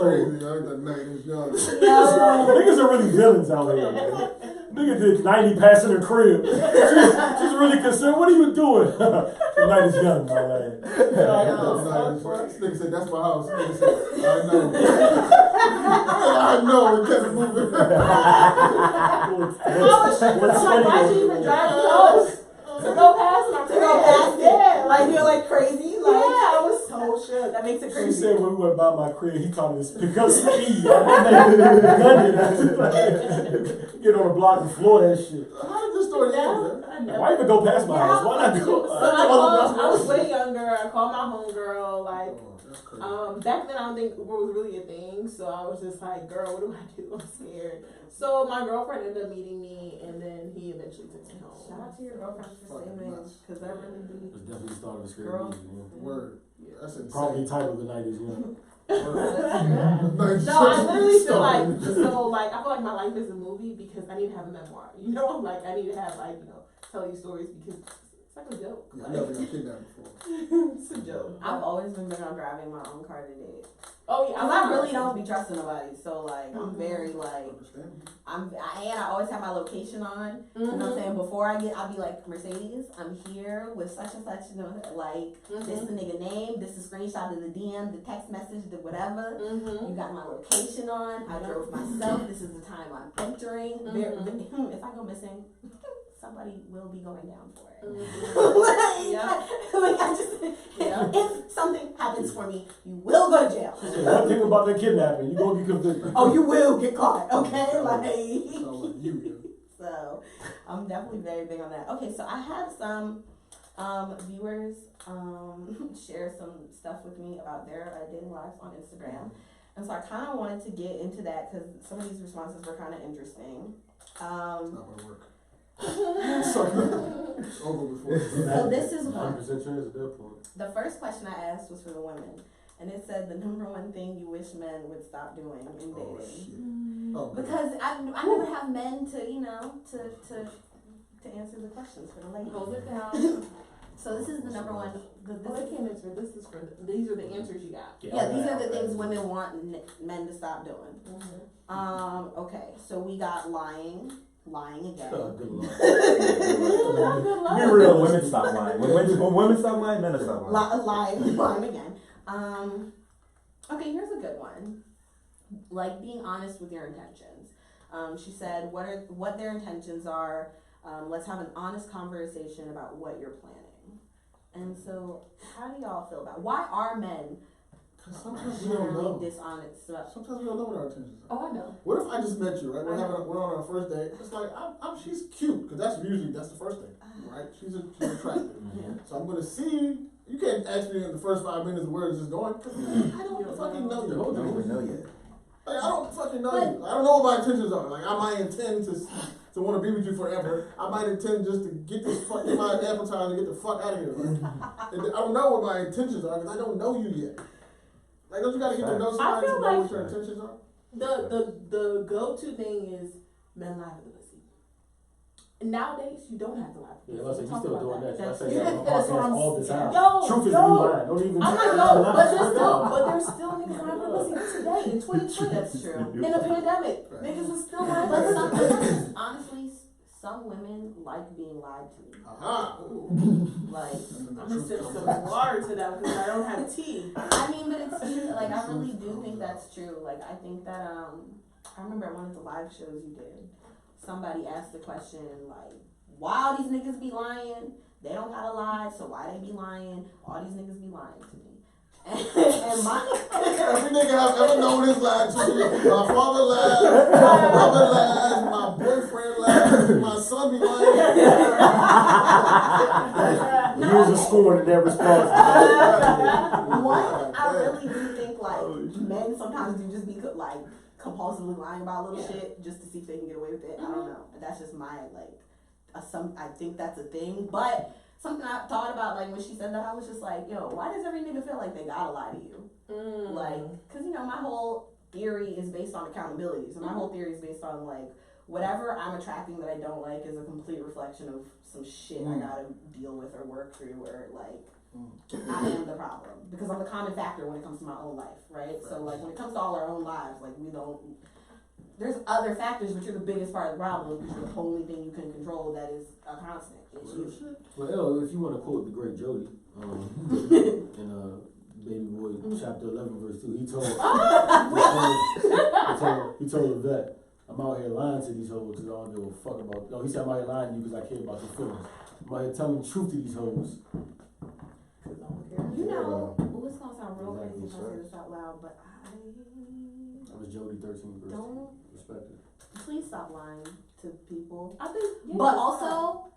crazy. The night is young. Niggas are really villains out here, man. Nigga did 90 past in her crib. She's really concerned. What are you doing? The night is young, my lad. This nigga said, that's my house. Nigga said, I know. I know. We kept moving. What's I'm like, why'd you even drive the house? To go past my crib. Yeah, Like, you're like crazy. Like, yeah, I was so shook. that makes it She crazy. said when we went by my crib, he told us pick up speed. Get on the block and floor that shit. How did this story end, man? Why even go past my house? Why not go? So I was way younger. I called my homegirl, like, Oh, that's crazy. Back then I don't think Uber was really a thing, so I was just like, girl, what do I do? I'm scared. So my girlfriend ended up meeting me, and then he eventually took me home. Shout out to your girlfriend for Fucking saving, nuts. because that really be. It's definitely the start of a scary Girl. movie, yeah. Word. That's insane. Probably title of the 90s, yeah. Word. No, I literally feel like, so like, I feel like my life is a movie because I need to have a memoir. You know, like I need to have like, tell you stories because it's like a joke. Yeah, I Like, never got kidnapped before. it's a joke. I've always been big on driving my own car to date. Oh yeah, Cause I really don't be trusting nobody, so like I'm Mhm. very like Understand? I always have my location on. You know what I'm saying? Before I'll be like, Mercedes, I'm here with such and such. Like this is the nigga name. This is screenshot of the DM, the text message, the whatever. You got my location on. I drove myself. This is the time I'm entering. If I go missing, somebody will be going down for it. Like I just, if something happens for me, you will go to jail. One thing about that kidnapping, you gonna be convicted. Oh, you will get caught. Okay, like. Sound like you. So I'm definitely very big on that. Okay, so I had some viewers share some stuff with me about their dating lives on Instagram. And so I kind of wanted to get into that because some of these responses were kind of interesting. It's not gonna work. It's over before. So this is one. 100% chance at that point. The first question I asked was for the women. And it said the number one thing you wish men would stop doing in dating. Oh shit. Oh, Because I never have men to answer the questions for the ladies. Hold it down. So this is the number one. Well, I can't answer. This is for these are the answers you got. Yeah, these are the things women want men to stop doing. Okay, so we got lying again. Oh, good lord. Be real, women stop lying. When women stop lying, men stop lying. Lying again. Okay, here's a good one. Like being honest with your intentions. She said what their intentions are. Let's have an honest conversation about what you're planning. And so, how do y'all feel about why are men sometimes we don't know. dishonest about? Sometimes we don't know what our intentions are. Oh, I know. What if I just met you, right? We're on our first date. It's like she's cute because that's the first thing, right? She's attractive. So I'm gonna see. You can't ask me in the first 5 minutes where is this going? I don't fucking know you. You don't even know yet. Like I don't fucking know you. I don't know what my intentions are. Like I might intend to want to be with you forever. I might intend just to get this fucking my appetizer and get the fuck out of here. Like, and I don't know what my intentions are because I don't know you yet. Like don't you gotta get to know somebody to know what your intentions are? The go-to thing is men lie to the pussy. Nowadays, you don't have to lie to the Yeah, pussy. listen, you still doing that. I That's say true. that on That's what podcasts I'm all the saying. time. Yo, Truth is yo. you lying. Don't even. I'm like, no, but there's still niggas lying to the pussy today in 2020. That's true. In a pandemic, Right. niggas was still lying to But the pussy. honestly, some women like being lied to. Aha. Like, I'm gonna sip some water to that because I don't have tea. I mean, but it's true. Like, I really do think that's true. Like, I think that I remember at one of the live shows you did, somebody asked the question like, why all these niggas be lying? They don't gotta lie, so why they be lying? All these niggas be lying to me. And my Every nigga I've ever known is lied to me. My father lied, my brother lied, my boyfriend lied, my son be lying. Years of scorn and their response. One, I really do think like men sometimes do just be like compulsively lying about little shit just to see if they can get away with it. I don't know. That's just my like I think that's a thing. But something I thought about like when she said that, I was just like, yo, why does every nigga feel like they gotta lie to you? Like, cause my whole theory is based on accountability. So my whole theory is based on like whatever I'm attracting that I don't like is a complete reflection of some shit I gotta deal with or work through or like I am the problem because I'm the common factor when it comes to my own life, right? So like when it comes to all our own lives, like there's other factors, but you're the biggest part of the problem because you're the only thing you can control that is a constant. It's you. Well, if you want to quote the great Jody, in Baby Boy chapter 11 verse 2, he told the vet, I'm out here lying to these hoes because I don't give a fuck about. No, he said I'm out here lying to you because I care about your feelings. I'm out here telling the truth to these hoes. It's gonna sound real crazy if I say this out loud, but That was Jody 13 verse 2. Respect it. please stop lying to people. I think, But also,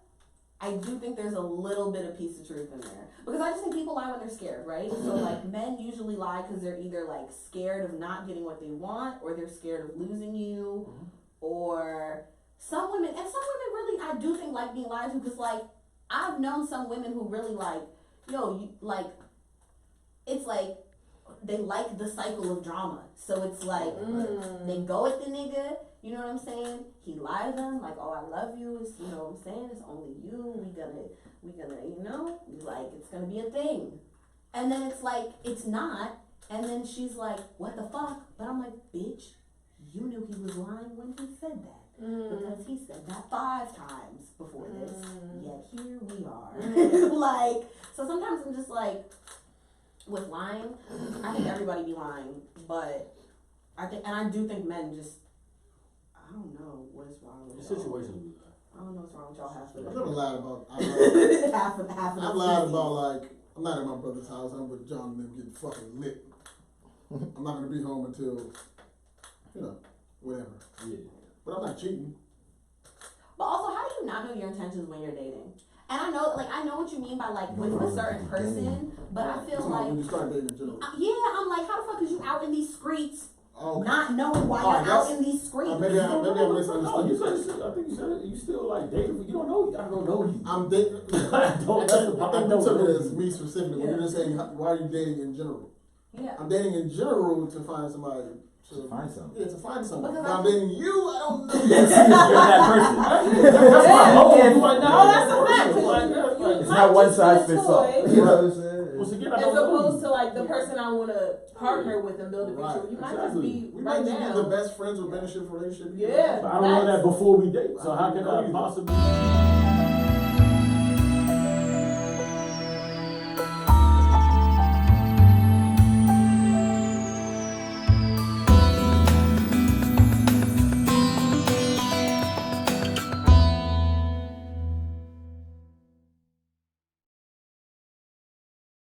I do think there's a little bit of piece of truth in there. Because I just think people lie when they're scared, right? So like men usually lie because they're either like scared of not getting what they want, or they're scared of losing you, or some women really, I do think like being lied to, because like I've known some women who really like, it's like they like the cycle of drama. So it's like they go with the nigga, you know what I'm saying? He lied to them, like, oh, I love you, it's, you know what I'm saying? It's only you, we gonna, you know, like, it's gonna be a thing. And then it's like, it's not, and then she's like, what the fuck? But I'm like, bitch, you knew he was lying when he said that. Because he said that 5 times before this, yet here we are. Like, so sometimes I'm just like, with lying, I think everybody be lying, but I do think men just, I don't know what's wrong with The y'all. situation. I don't know what's wrong with y'all half of I've it. never lied about. half of I've lied about like I'm not at my brother's house. I'm with John and them getting fucking lit. I'm not gonna be home until, you know, whatever. Yeah. But I'm not cheating. But also, how do you not know your intentions when you're dating? And I know what you mean by like with a certain person, but I feel like when you start dating in general. yeah, I'm like, how the fuck is you out in these streets? Okay. Not knowing why Alright, you're out that's- in these streets. Maybe I No, misunderstood. I think you said you still like dating. You don't know. I don't know you. I'm dating. I don't. That's the I part. I think don't you took know it as you. me specifically. When you're just saying, why are you dating in general? Yeah. I'm dating in general to find somebody. To find something. Yeah, to find somebody. Because If I'm dating you, I don't know. You're that person. That's my hope. No, that's a fact. It's not one size fits all. You know what I'm saying? Once again, I As don't know opposed you. to like the person I want to partner with and build a future with. You might just be We right might just be the now. best friends with benefit relationship. Yeah. But I don't know that before we date. So how can I possibly?